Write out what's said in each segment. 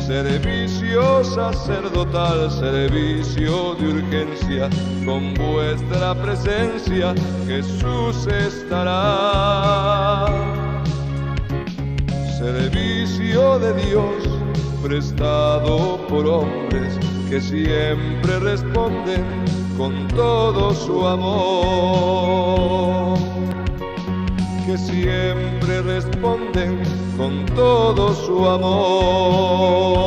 Servicio sacerdotal, servicio de urgencia, con vuestra presencia Jesús estará. Servicio de Dios prestado por hombres que siempre responden con todo su amor, que siempre responden con todo su amor.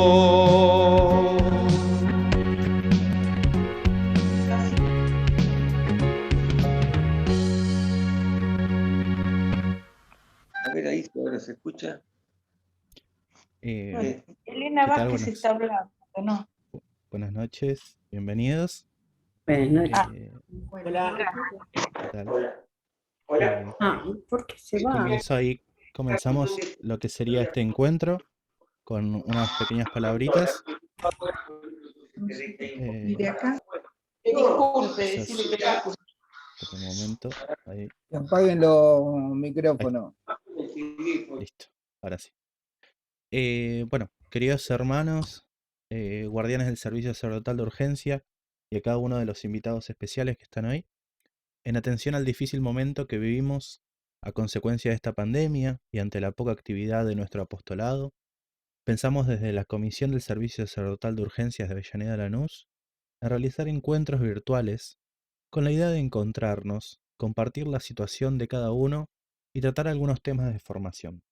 A ver, ahí ahora se escucha. Elena Vázquez está hablando, ¿no? Buenas noches, bienvenidos. Buenas noches. Hola. ¿Qué tal? Hola. ¿Por qué se va? Comenzamos lo que sería este encuentro con unas pequeñas palabritas. ¿Y de acá? Disculpe, decirle que Por un momento, ahí. Apaguen los micrófonos. Listo, ahora sí. Bueno, queridos hermanos, guardianes del servicio sacerdotal de urgencia y a cada uno de los invitados especiales que están hoy, en atención al difícil momento que vivimos a consecuencia de esta pandemia y ante la poca actividad de nuestro apostolado, pensamos desde la Comisión del Servicio Sacerdotal de Urgencias de Avellaneda Lanús en realizar encuentros virtuales con la idea de encontrarnos, compartir la situación de cada uno y tratar algunos temas de formación.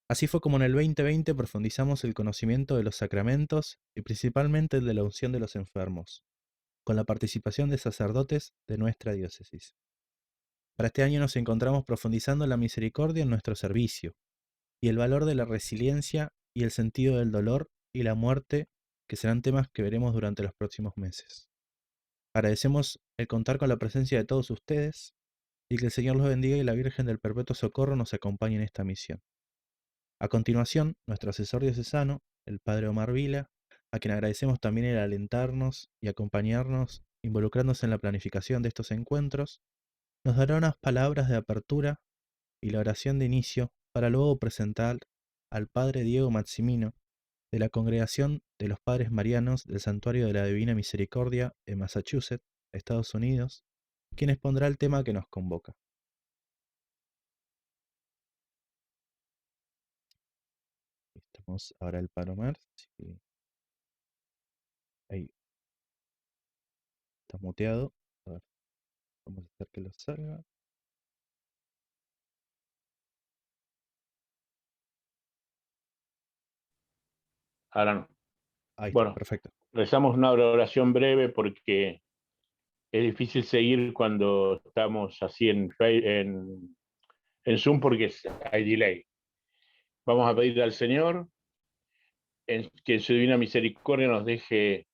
Así fue como en el 2020 profundizamos el conocimiento de los sacramentos y principalmente el de la unción de los enfermos, con la participación de sacerdotes de nuestra diócesis. Para este año nos encontramos profundizando en la misericordia en nuestro servicio y el valor de la resiliencia y el sentido del dolor y la muerte, que serán temas que veremos durante los próximos meses. Agradecemos el contar con la presencia de todos ustedes y que el Señor los bendiga y la Virgen del Perpetuo Socorro nos acompañe en esta misión. A continuación, nuestro asesor diocesano, el Padre Omar Vila, a quien agradecemos también el alentarnos y acompañarnos, involucrándose en la planificación de estos encuentros, nos dará unas palabras de apertura y la oración de inicio para luego presentar al Padre Diego Maximino de la Congregación de los Padres Marianos del Santuario de la Divina Misericordia en Massachusetts, Estados Unidos, quien expondrá el tema que nos convoca. Estamos ahora el Palomar. Sí. Ahí. Está muteado. A ver. Vamos a hacer que lo salga. Ahora no. Ahí está, Bueno, perfecto. rezamos una oración breve porque es difícil seguir cuando estamos así en Zoom porque hay delay. Vamos a pedirle al Señor que en su divina misericordia nos deje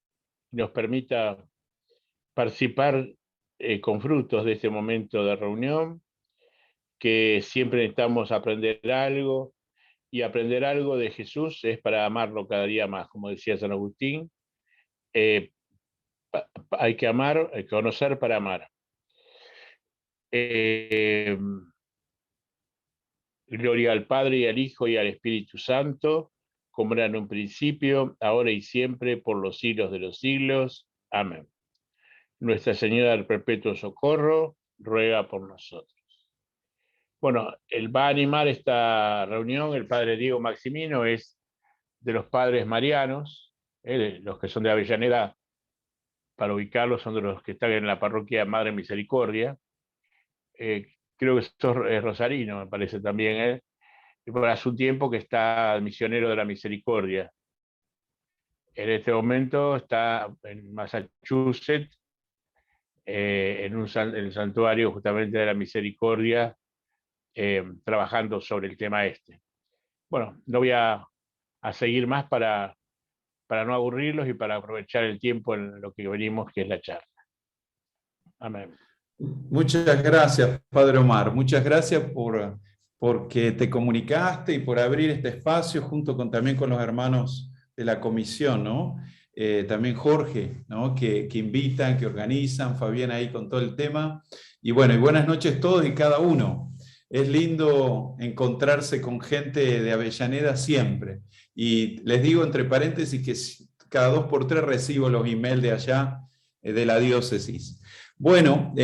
y nos permita participar con frutos de este momento de reunión, que siempre necesitamos aprender algo, y aprender algo de Jesús es para amarlo cada día más, como decía San Agustín. Hay que amar, hay que conocer para amar. Gloria al Padre y al Hijo y al Espíritu Santo, como era en un principio, ahora y siempre, por los siglos de los siglos. Amén. Nuestra Señora del Perpetuo Socorro, ruega por nosotros. Bueno, él va a animar esta reunión, el Padre Diego Maximino es de los Padres Marianos, los que son de Avellaneda, para ubicarlos, son de los que están en la parroquia Madre Misericordia. Creo que esto es rosarino, me parece también, y por hace un tiempo que está misionero de la misericordia. En este momento está en Massachusetts, en el santuario justamente de la misericordia, trabajando sobre el tema este. Bueno, no voy a seguir más para no aburrirlos y para aprovechar el tiempo en lo que venimos, que es la charla. Amén. Muchas gracias, Padre Omar. Muchas gracias porque te comunicaste y por abrir este espacio junto también con los hermanos de la comisión, ¿no? También Jorge, ¿no? Que invitan, que organizan, Fabián ahí con todo el tema. Y bueno, y buenas noches todos y cada uno. Es lindo encontrarse con gente de Avellaneda siempre. Y les digo entre paréntesis que cada 2 por 3 recibo los emails de allá, de la diócesis. Bueno,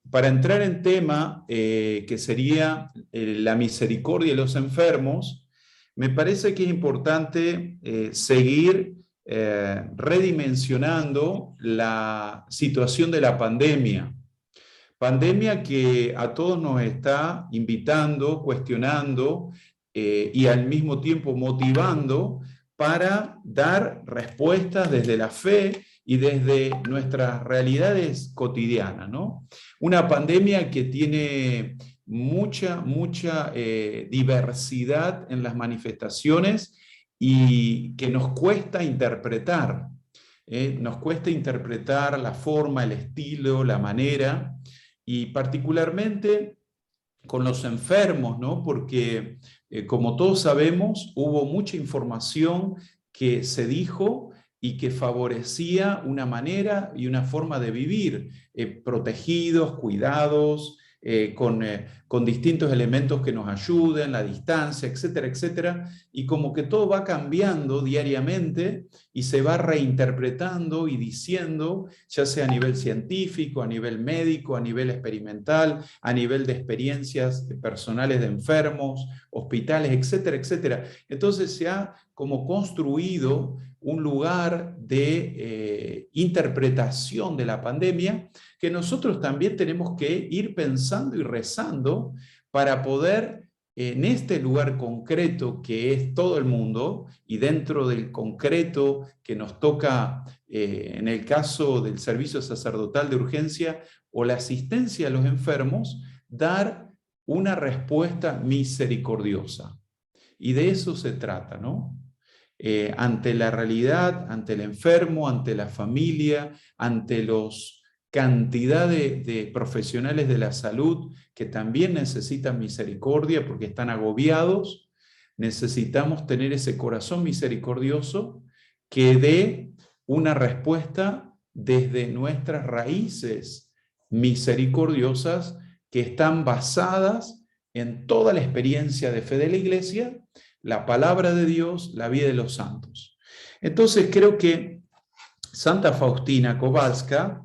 para entrar en tema, que sería la misericordia de los enfermos, me parece que es importante seguir redimensionando la situación de la pandemia. Pandemia que a todos nos está invitando, cuestionando y al mismo tiempo motivando para dar respuestas desde la fe y desde nuestras realidades cotidianas, ¿no? Una pandemia que tiene mucha diversidad en las manifestaciones y que nos cuesta interpretar. Nos cuesta interpretar la forma, el estilo, la manera, y particularmente con los enfermos, ¿no? Porque como todos sabemos, hubo mucha información que se dijo y que favorecía una manera y una forma de vivir, protegidos, cuidados, con distintos elementos que nos ayuden, la distancia, etcétera, etcétera, y como que todo va cambiando diariamente y se va reinterpretando y diciendo, ya sea a nivel científico, a nivel médico, a nivel experimental, a nivel de experiencias personales de enfermos, hospitales, etcétera, etcétera. Entonces se ha como construido un lugar de interpretación de la pandemia que nosotros también tenemos que ir pensando y rezando para poder, en este lugar concreto que es todo el mundo, y dentro del concreto que nos toca, en el caso del servicio sacerdotal de urgencia o la asistencia a los enfermos, dar una respuesta misericordiosa. Y de eso se trata, ¿no? Ante la realidad, ante el enfermo, ante la familia, ante los cantidad de profesionales de la salud que también necesitan misericordia porque están agobiados, necesitamos tener ese corazón misericordioso que dé una respuesta desde nuestras raíces misericordiosas que están basadas en toda la experiencia de fe de la Iglesia, la palabra de Dios, la vida de los santos. Entonces creo que Santa Faustina Kowalska,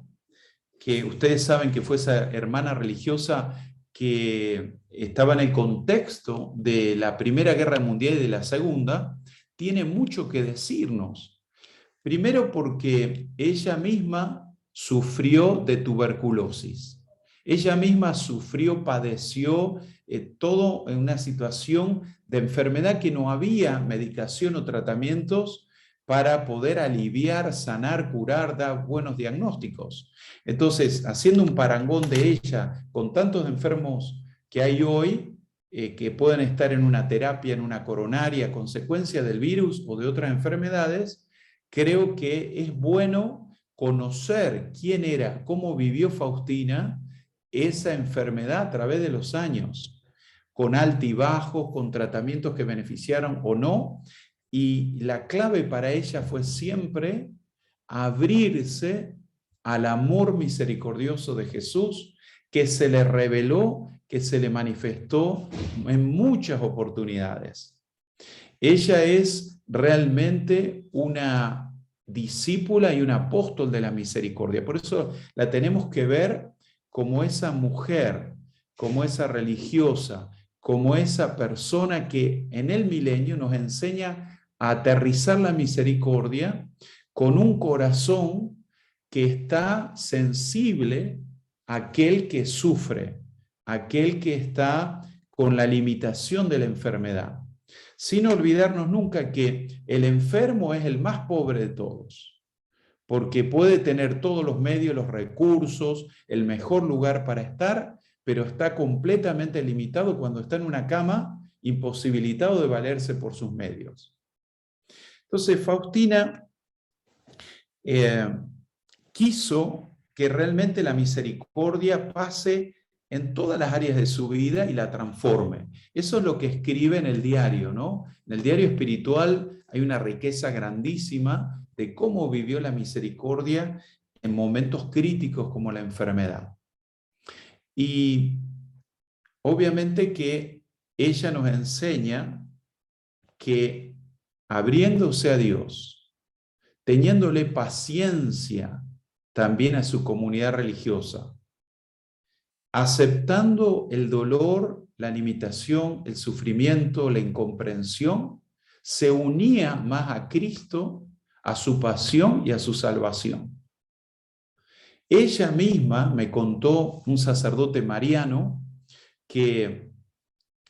que ustedes saben que fue esa hermana religiosa que estaba en el contexto de la Primera Guerra Mundial y de la Segunda, tiene mucho que decirnos. Primero porque ella misma sufrió de tuberculosis. Ella misma sufrió, padeció todo en una situación de enfermedad que no había medicación o tratamientos para poder aliviar, sanar, curar, dar buenos diagnósticos. Entonces, haciendo un parangón de ella con tantos enfermos que hay hoy, que pueden estar en una terapia, en una coronaria, a consecuencia del virus o de otras enfermedades, creo que es bueno conocer quién era, cómo vivió Faustina esa enfermedad a través de los años, con altibajos, con tratamientos que beneficiaron o no, y la clave para ella fue siempre abrirse al amor misericordioso de Jesús, que se le reveló, que se le manifestó en muchas oportunidades. Ella es realmente una discípula y un apóstol de la misericordia. Por eso la tenemos que ver como esa mujer, como esa religiosa, como esa persona que en el milenio nos enseña a aterrizar la misericordia con un corazón que está sensible a aquel que sufre, a aquel que está con la limitación de la enfermedad. Sin olvidarnos nunca que el enfermo es el más pobre de todos, porque puede tener todos los medios, los recursos, el mejor lugar para estar, pero está completamente limitado cuando está en una cama, imposibilitado de valerse por sus medios. Entonces, Faustina quiso que realmente la misericordia pase en todas las áreas de su vida y la transforme. Eso es lo que escribe en el diario, ¿no? En el diario espiritual hay una riqueza grandísima de cómo vivió la misericordia en momentos críticos como la enfermedad. Y obviamente que ella nos enseña que abriéndose a Dios, teniéndole paciencia también a su comunidad religiosa, aceptando el dolor, la limitación, el sufrimiento, la incomprensión, se unía más a Cristo, a su pasión y a su salvación. Ella misma me contó, un sacerdote mariano, que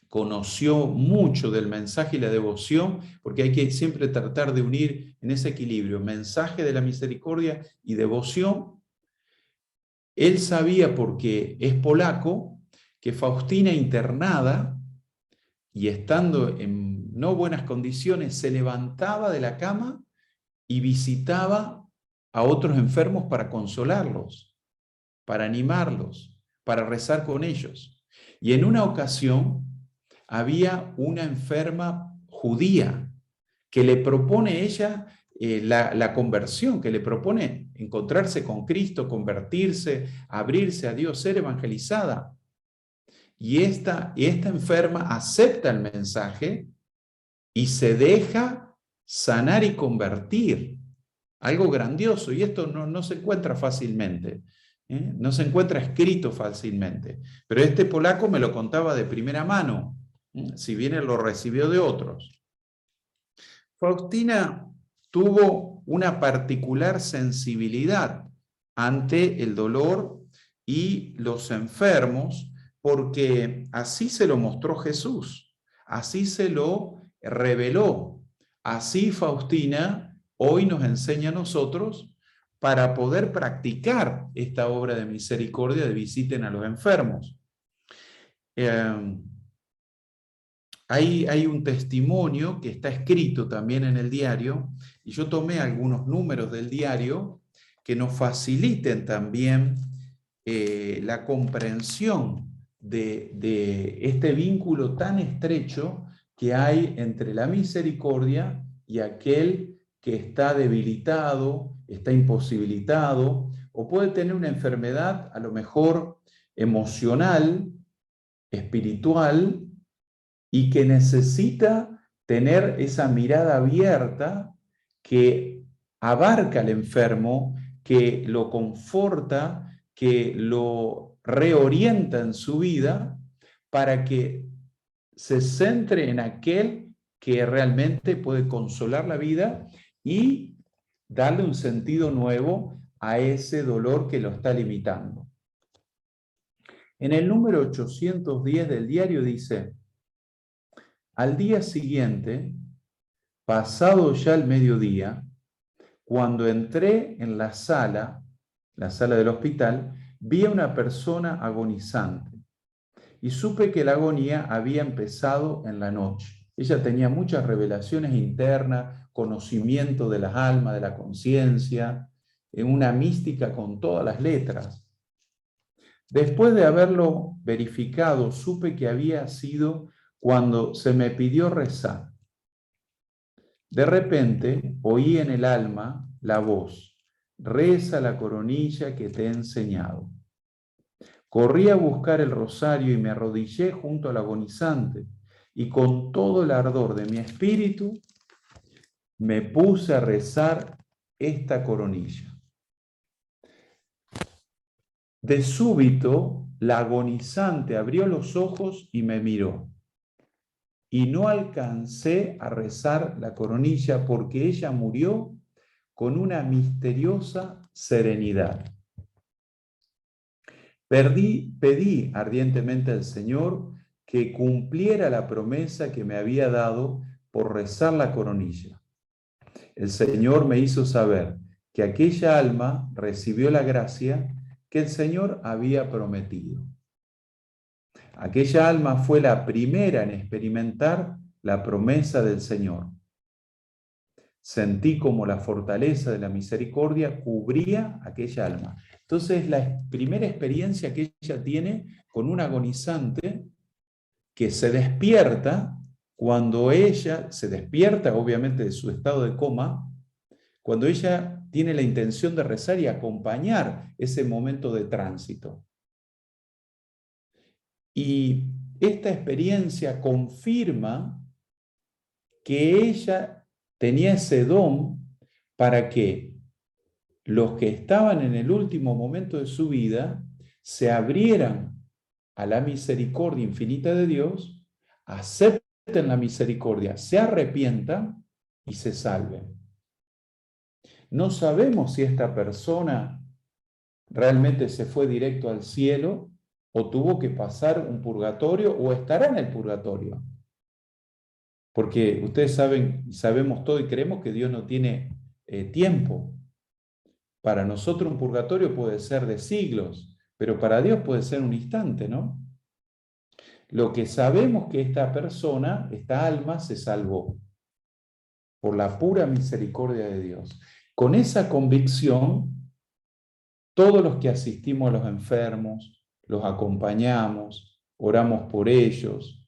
conoció mucho del mensaje y la devoción, porque hay que siempre tratar de unir en ese equilibrio mensaje de la misericordia y devoción. Él sabía, porque es polaco, que Faustina internada y estando en no buenas condiciones, se levantaba de la cama y visitaba a otros enfermos para consolarlos, para animarlos, para rezar con ellos. Y en una ocasión había una enferma judía que le propone ella la conversión, que le propone encontrarse con Cristo, convertirse, abrirse a Dios, ser evangelizada. Y esta enferma acepta el mensaje y se deja sanar y convertir. Algo grandioso, y esto no se encuentra fácilmente, no se encuentra escrito fácilmente. Pero este polaco me lo contaba de primera mano, si bien él lo recibió de otros. Faustina tuvo una particular sensibilidad ante el dolor y los enfermos, porque así se lo mostró Jesús, así se lo reveló. Así Faustina hoy nos enseña a nosotros para poder practicar esta obra de misericordia de visiten a los enfermos. Hay un testimonio que está escrito también en el diario, y yo tomé algunos números del diario que nos faciliten también la comprensión de este vínculo tan estrecho que hay entre la misericordia y aquel que está debilitado, está imposibilitado, o puede tener una enfermedad a lo mejor emocional, espiritual, y que necesita tener esa mirada abierta que abarca al enfermo, que lo conforta, que lo reorienta en su vida para que se centre en aquel que realmente puede consolar la vida y darle un sentido nuevo a ese dolor que lo está limitando. En el número 810 del diario dice: al día siguiente, pasado ya el mediodía, cuando entré en la sala del hospital, vi a una persona agonizante y supe que la agonía había empezado en la noche. Ella tenía muchas revelaciones internas, conocimiento de las almas, de la conciencia, una mística con todas las letras. Después de haberlo verificado, supe que había sido cuando se me pidió rezar. De repente oí en el alma la voz: reza la coronilla que te he enseñado. Corrí a buscar el rosario y me arrodillé junto al agonizante, y con todo el ardor de mi espíritu me puse a rezar esta coronilla. De súbito, la agonizante abrió los ojos y me miró. Y no alcancé a rezar la coronilla porque ella murió con una misteriosa serenidad. Pedí ardientemente al Señor que cumpliera la promesa que me había dado por rezar la coronilla. El Señor me hizo saber que aquella alma recibió la gracia que el Señor había prometido. Aquella alma fue la primera en experimentar la promesa del Señor. Sentí como la fortaleza de la misericordia cubría aquella alma. Entonces, la primera experiencia que ella tiene con un agonizante que se despierta cuando ella se despierta, obviamente, de su estado de coma, cuando ella tiene la intención de rezar y acompañar ese momento de tránsito. Y esta experiencia confirma que ella tenía ese don para que los que estaban en el último momento de su vida se abrieran a la misericordia infinita de Dios, acepten la misericordia, se arrepientan y se salven. No sabemos si esta persona realmente se fue directo al cielo o tuvo que pasar un purgatorio o estará en el purgatorio. Porque ustedes saben y sabemos todo y creemos que Dios no tiene tiempo. Para nosotros un purgatorio puede ser de siglos, pero para Dios puede ser un instante, ¿no? Lo que sabemos que esta persona, esta alma, se salvó por la pura misericordia de Dios. Con esa convicción, todos los que asistimos a los enfermos, los acompañamos, oramos por ellos,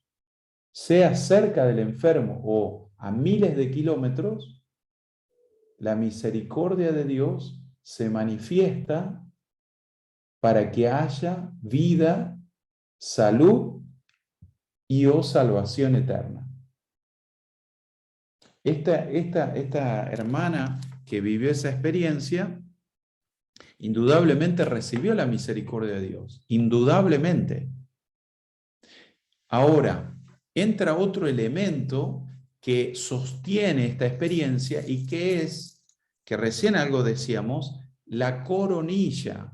sea cerca del enfermo o a miles de kilómetros, la misericordia de Dios se manifiesta para que haya vida, salud y o salvación eterna. Esta hermana que vivió esa experiencia, indudablemente recibió la misericordia de Dios, indudablemente. Ahora, entra otro elemento que sostiene esta experiencia y que es, que recién algo decíamos, la coronilla.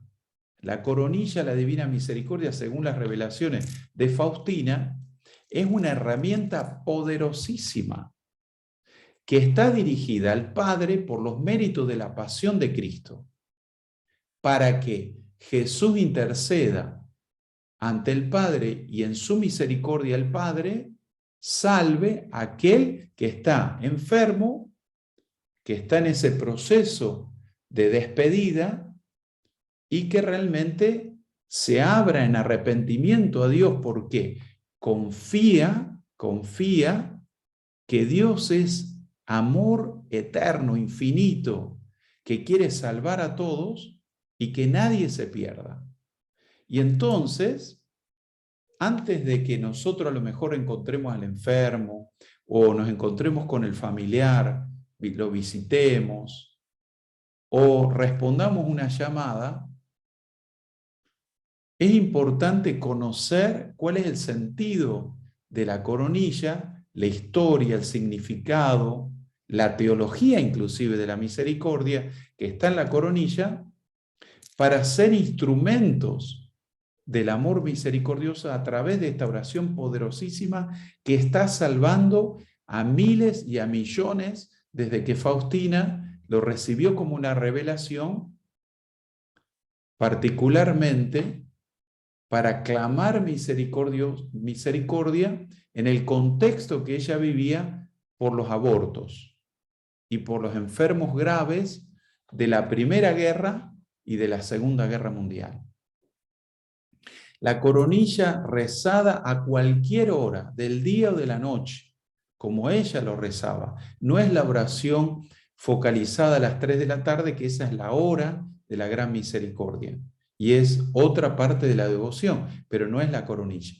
La coronilla, la divina misericordia, según las revelaciones de Faustina, es una herramienta poderosísima que está dirigida al Padre por los méritos de la pasión de Cristo, para que Jesús interceda ante el Padre y en su misericordia el Padre salve a aquel que está enfermo, que está en ese proceso de despedida y que realmente se abra en arrepentimiento a Dios porque confía que Dios es amor eterno, infinito, que quiere salvar a todos y que nadie se pierda. Y entonces, antes de que nosotros a lo mejor encontremos al enfermo o nos encontremos con el familiar, lo visitemos o respondamos una llamada, es importante conocer cuál es el sentido de la coronilla, la historia, el significado, la teología inclusive de la misericordia que está en la coronilla, para ser instrumentos del amor misericordioso a través de esta oración poderosísima que está salvando a miles y a millones desde que Faustina lo recibió como una revelación, particularmente para clamar misericordia en el contexto que ella vivía por los abortos y por los enfermos graves de la Primera Guerra y de la Segunda Guerra Mundial. La coronilla rezada a cualquier hora del día o de la noche, como ella lo rezaba, no es la oración focalizada a las 3 de la tarde, que esa es la hora de la gran misericordia. Y es otra parte de la devoción, pero no es la coronilla.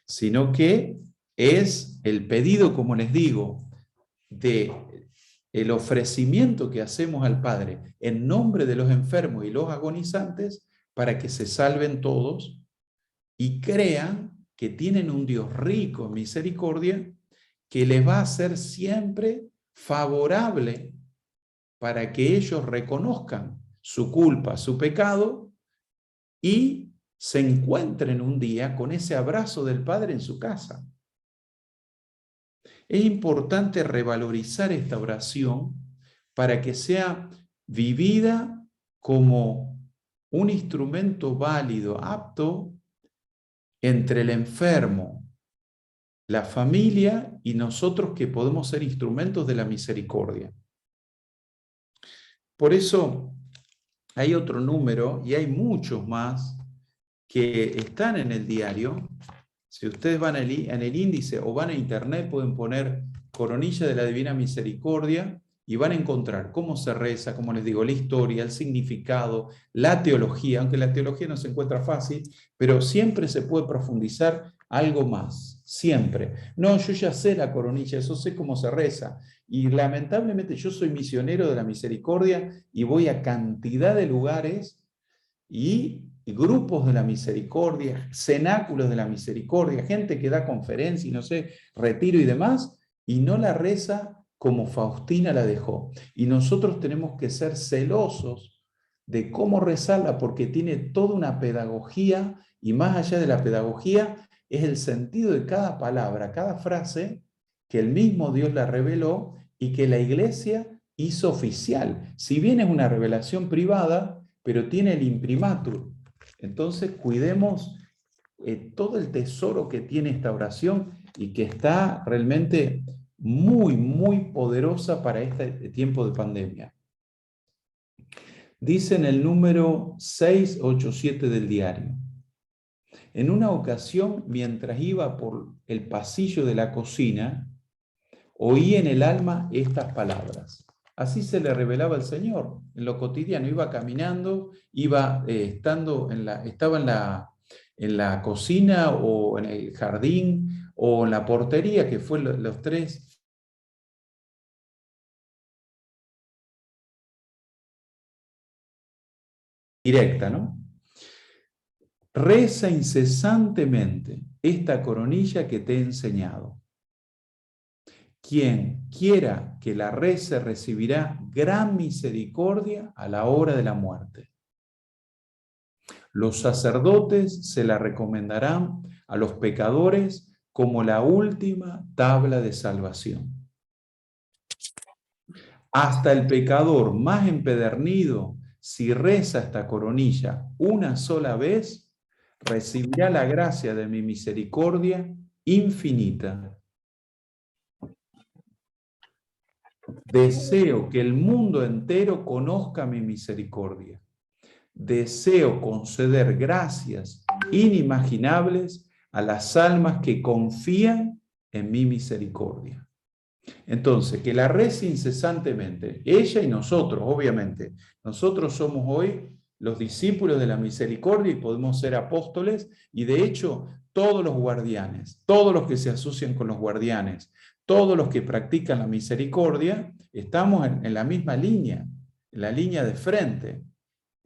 Sino que es el pedido, como les digo, de el ofrecimiento que hacemos al Padre en nombre de los enfermos y los agonizantes para que se salven todos y crean que tienen un Dios rico en misericordia que les va a ser siempre favorable para que ellos reconozcan su culpa, su pecado, y se encuentren un día con ese abrazo del Padre en su casa. Es importante revalorizar esta oración para que sea vivida como un instrumento válido, apto, entre el enfermo, la familia y nosotros que podemos ser instrumentos de la misericordia. Por eso hay otro número, y hay muchos más, que están en el diario. Si ustedes van en el índice o van a internet, pueden poner Coronilla de la Divina Misericordia y van a encontrar cómo se reza, como les digo, la historia, el significado, la teología, aunque la teología no se encuentra fácil, pero siempre se puede profundizar algo más, siempre. No, yo ya sé la coronilla, yo sé cómo se reza. Y lamentablemente yo soy misionero de la misericordia y voy a cantidad de lugares y grupos de la misericordia, cenáculos de la misericordia, gente que da conferencias y no sé, retiro y demás, y no la reza como Faustina la dejó. Y nosotros tenemos que ser celosos de cómo rezarla porque tiene toda una pedagogía y más allá de la pedagogía es el sentido de cada palabra, cada frase que el mismo Dios la reveló y que la iglesia hizo oficial. Si bien es una revelación privada, pero tiene el imprimatur. Entonces cuidemos todo el tesoro que tiene esta oración y que está realmente muy, muy poderosa para este tiempo de pandemia. Dice en el número 687 del diario: en una ocasión, mientras iba por el pasillo de la cocina, oí en el alma estas palabras. Así se le revelaba el Señor en lo cotidiano. Iba caminando, iba estaba en la cocina o en el jardín o en la portería, que fue los tres. Directa, ¿no? Reza incesantemente esta coronilla que te he enseñado. Quien quiera que la rece recibirá gran misericordia a la hora de la muerte. Los sacerdotes se la recomendarán a los pecadores como la última tabla de salvación. Hasta el pecador más empedernido, si reza esta coronilla una sola vez, recibirá la gracia de mi misericordia infinita. Deseo que el mundo entero conozca mi misericordia. Deseo conceder gracias inimaginables a las almas que confían en mi misericordia. Entonces, que la rece incesantemente, ella y nosotros, obviamente. Nosotros somos hoy los discípulos de la misericordia y podemos ser apóstoles, y de hecho, todos los guardianes, todos los que se asocian con los guardianes, todos los que practican la misericordia, estamos en la misma línea, en la línea de frente.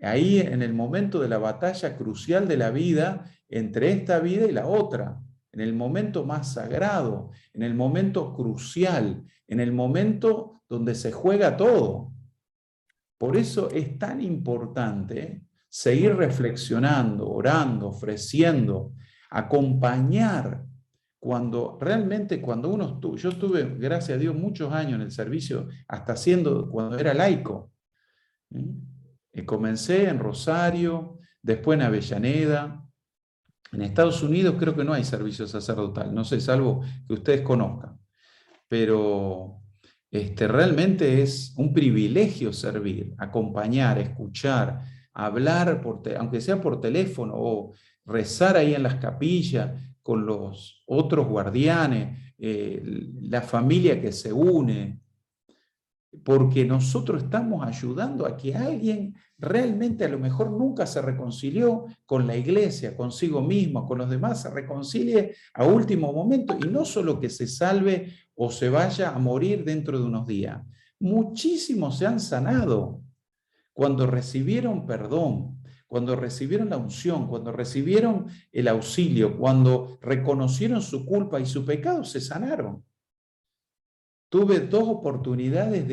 Ahí en el momento de la batalla crucial de la vida, entre esta vida y la otra, en el momento más sagrado, en el momento crucial, en el momento donde se juega todo. Por eso es tan importante seguir reflexionando, orando, ofreciendo, acompañar. Cuando yo estuve, gracias a Dios, muchos años en el servicio, hasta cuando era laico. Comencé en Rosario, después en Avellaneda. En Estados Unidos creo que no hay servicio sacerdotal, no sé, salvo que ustedes conozcan. Pero realmente es un privilegio servir, acompañar, escuchar, hablar, aunque sea por teléfono, o rezar ahí en las capillas con los otros guardianes, la familia que se une, porque nosotros estamos ayudando a que alguien realmente a lo mejor nunca se reconcilió con la iglesia, consigo mismo, con los demás, se reconcilie a último momento, y no solo que se salve o se vaya a morir dentro de unos días. Muchísimos se han sanado cuando recibieron perdón, cuando recibieron la unción, cuando recibieron el auxilio, cuando reconocieron su culpa y su pecado, se sanaron. Tuve 2 oportunidades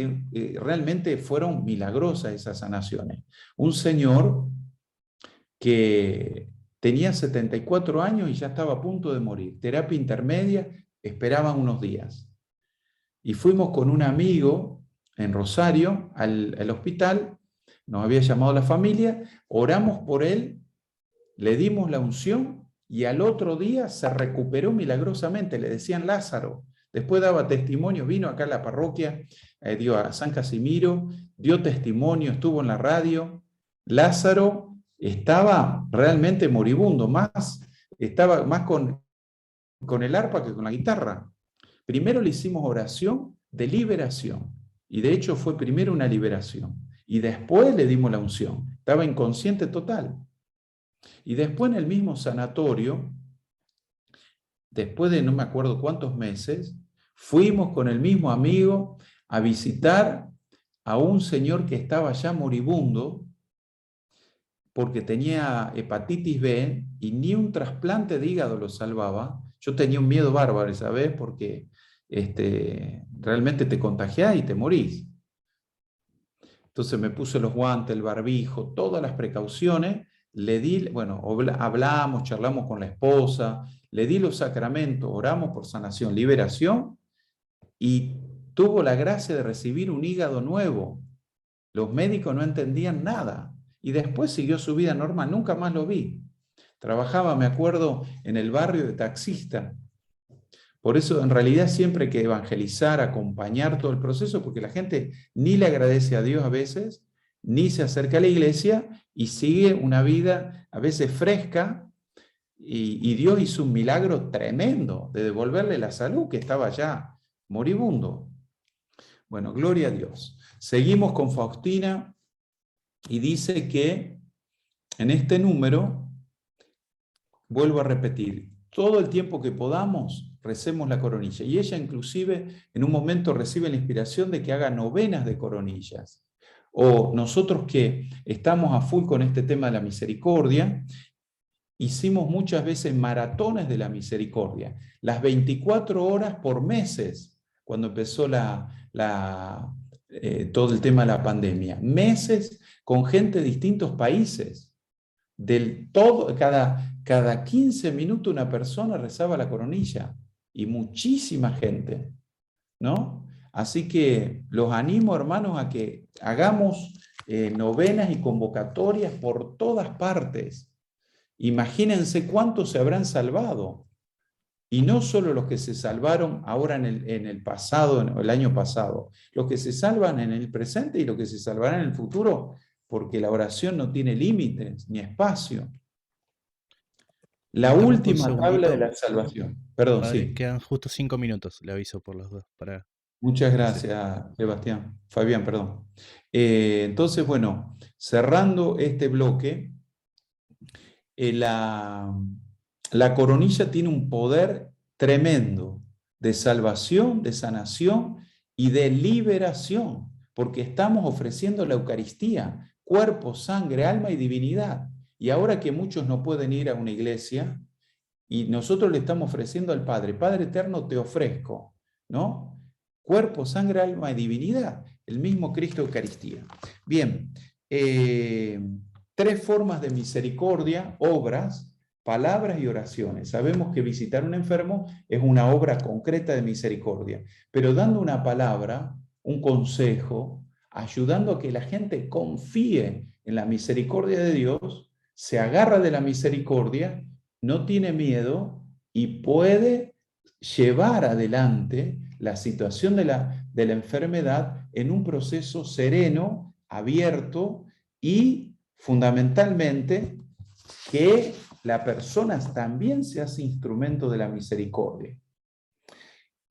realmente fueron milagrosas esas sanaciones. Un señor que tenía 74 años y ya estaba a punto de morir. Terapia intermedia, esperaban unos días. Y fuimos con un amigo en Rosario al hospital, nos había llamado la familia, oramos por él, le dimos la unción y al otro día se recuperó milagrosamente, le decían Lázaro. Después daba testimonio, vino acá a la parroquia, dio a San Casimiro, dio testimonio, estuvo en la radio. Lázaro estaba realmente moribundo, estaba más con el arpa que con la guitarra. Primero le hicimos oración de liberación, y de hecho fue primero una liberación, y después le dimos la unción. Estaba inconsciente total. Y después en el mismo sanatorio, después de no me acuerdo cuántos meses, fuimos con el mismo amigo a visitar a un señor que estaba ya moribundo porque tenía hepatitis B y ni un trasplante de hígado lo salvaba. Yo tenía un miedo bárbaro esa vez porque realmente te contagiás y te morís. Entonces me puse los guantes, el barbijo, todas las precauciones, le di, bueno, hablamos, charlamos con la esposa, le di los sacramentos, oramos por sanación, liberación, y tuvo la gracia de recibir un hígado nuevo. Los médicos no entendían nada, y después siguió su vida normal, nunca más lo vi. Trabajaba, me acuerdo, en el barrio de taxista. Por eso, en realidad, siempre hay que evangelizar, acompañar todo el proceso, porque la gente ni le agradece a Dios a veces, ni se acerca a la iglesia y sigue una vida a veces fresca, y Dios hizo un milagro tremendo de devolverle la salud, que estaba ya moribundo. Bueno, gloria a Dios. Seguimos con Faustina y dice que en este número, vuelvo a repetir, todo el tiempo que podamos, recemos la coronilla. Y ella inclusive en un momento recibe la inspiración de que haga novenas de coronillas. O nosotros que estamos a full con este tema de la misericordia, hicimos muchas veces maratones de la misericordia. Las 24 horas por meses, cuando empezó todo el tema de la pandemia. Meses con gente de distintos países. Cada 15 minutos una persona rezaba la coronilla. Y muchísima gente, ¿no? Así que los animo, hermanos, a que hagamos novenas y convocatorias por todas partes. Imagínense cuántos se habrán salvado. Y no solo los que se salvaron ahora en el pasado, en el año pasado, los que se salvan en el presente y los que se salvarán en el futuro, porque la oración no tiene límites ni espacio. La última tabla de la salvación. Perdón, sí. Quedan justo 5 minutos, le aviso por los dos. Muchas gracias, Sebastián. Fabián, perdón. Entonces, bueno, cerrando este bloque, la coronilla tiene un poder tremendo de salvación, de sanación y de liberación, porque estamos ofreciendo la Eucaristía, cuerpo, sangre, alma y divinidad. Y ahora que muchos no pueden ir a una iglesia, y nosotros le estamos ofreciendo al Padre, Padre eterno, te ofrezco, ¿no? Cuerpo, sangre, alma y divinidad, el mismo Cristo Eucaristía. Bien, 3 formas de misericordia, obras, palabras y oraciones. Sabemos que visitar a un enfermo es una obra concreta de misericordia, pero dando una palabra, un consejo, ayudando a que la gente confíe en la misericordia de Dios, se agarra de la misericordia, no tiene miedo y puede llevar adelante la situación de la enfermedad en un proceso sereno, abierto y fundamentalmente que la persona también se hace instrumento de la misericordia.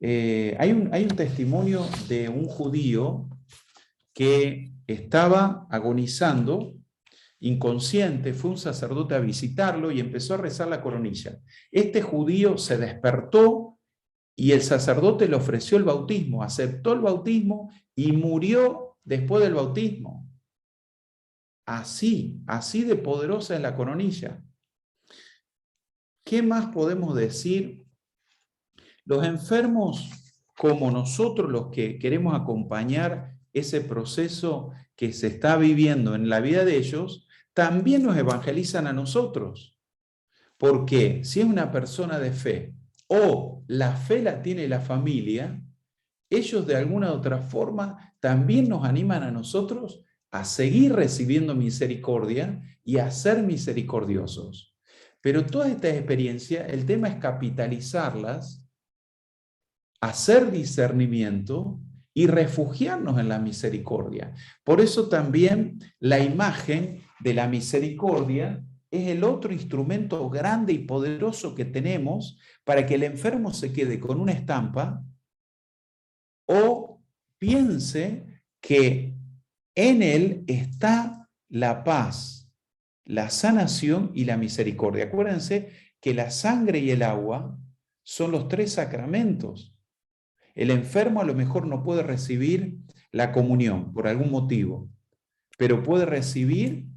Hay un testimonio de un judío que estaba agonizando, inconsciente, fue un sacerdote a visitarlo y empezó a rezar la coronilla. Este judío se despertó y el sacerdote le ofreció el bautismo, aceptó el bautismo y murió después del bautismo. Así de poderosa es la coronilla. ¿Qué más podemos decir? Los enfermos, como nosotros los que queremos acompañar ese proceso que se está viviendo en la vida de ellos, también nos evangelizan a nosotros. Porque si es una persona de fe o la fe la tiene la familia, ellos de alguna u otra forma también nos animan a nosotros a seguir recibiendo misericordia y a ser misericordiosos. Pero todas estas experiencias, el tema es capitalizarlas, hacer discernimiento y refugiarnos en la misericordia. Por eso también la imagen de la misericordia es el otro instrumento grande y poderoso que tenemos para que el enfermo se quede con una estampa o piense que en él está la paz, la sanación y la misericordia. Acuérdense que la sangre y el agua son los 3 sacramentos. El enfermo a lo mejor no puede recibir la comunión por algún motivo, pero puede recibir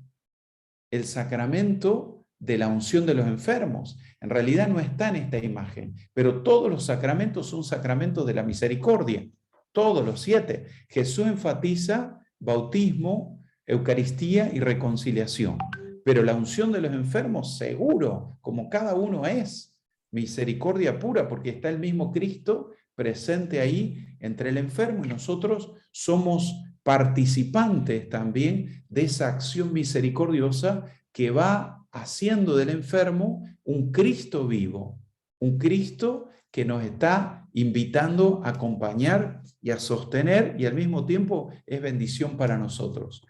el sacramento de la unción de los enfermos. En realidad no está en esta imagen, pero todos los sacramentos son sacramentos de la misericordia, todos los 7. Jesús enfatiza bautismo, Eucaristía y reconciliación, pero la unción de los enfermos, seguro, como cada uno es, misericordia pura, porque está el mismo Cristo presente ahí entre el enfermo y nosotros somos participantes también de esa acción misericordiosa que va haciendo del enfermo un Cristo vivo, un Cristo que nos está invitando a acompañar y a sostener, y al mismo tiempo es bendición para nosotros.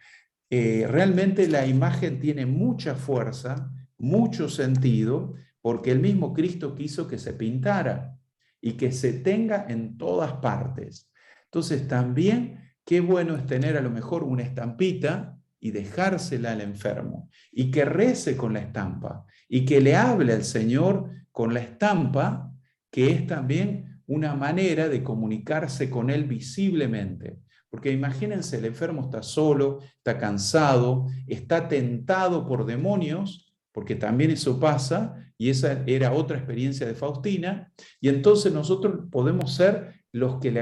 Realmente la imagen tiene mucha fuerza, mucho sentido, porque el mismo Cristo quiso que se pintara y que se tenga en todas partes. Entonces también qué bueno es tener a lo mejor una estampita y dejársela al enfermo, y que rece con la estampa, y que le hable al Señor con la estampa, que es también una manera de comunicarse con Él visiblemente. Porque imagínense, el enfermo está solo, está cansado, está tentado por demonios, porque también eso pasa, y esa era otra experiencia de Faustina, y entonces nosotros podemos ser los que le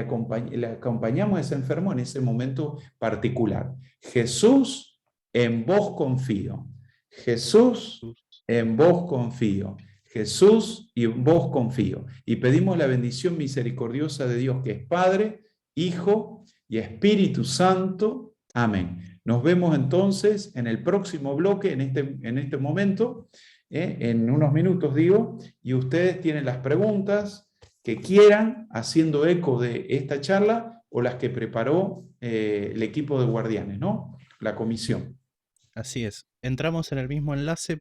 acompañamos a ese enfermo en ese momento particular. Jesús, en vos confío. Jesús, en vos confío. Jesús, y en vos confío. Y pedimos la bendición misericordiosa de Dios, que es Padre, Hijo y Espíritu Santo. Amén. Nos vemos entonces en el próximo bloque, en este momento, en unos minutos digo, y ustedes tienen las preguntas que quieran, haciendo eco de esta charla, o las que preparó el equipo de guardianes, ¿no? La comisión. Así es. Entramos en el mismo enlace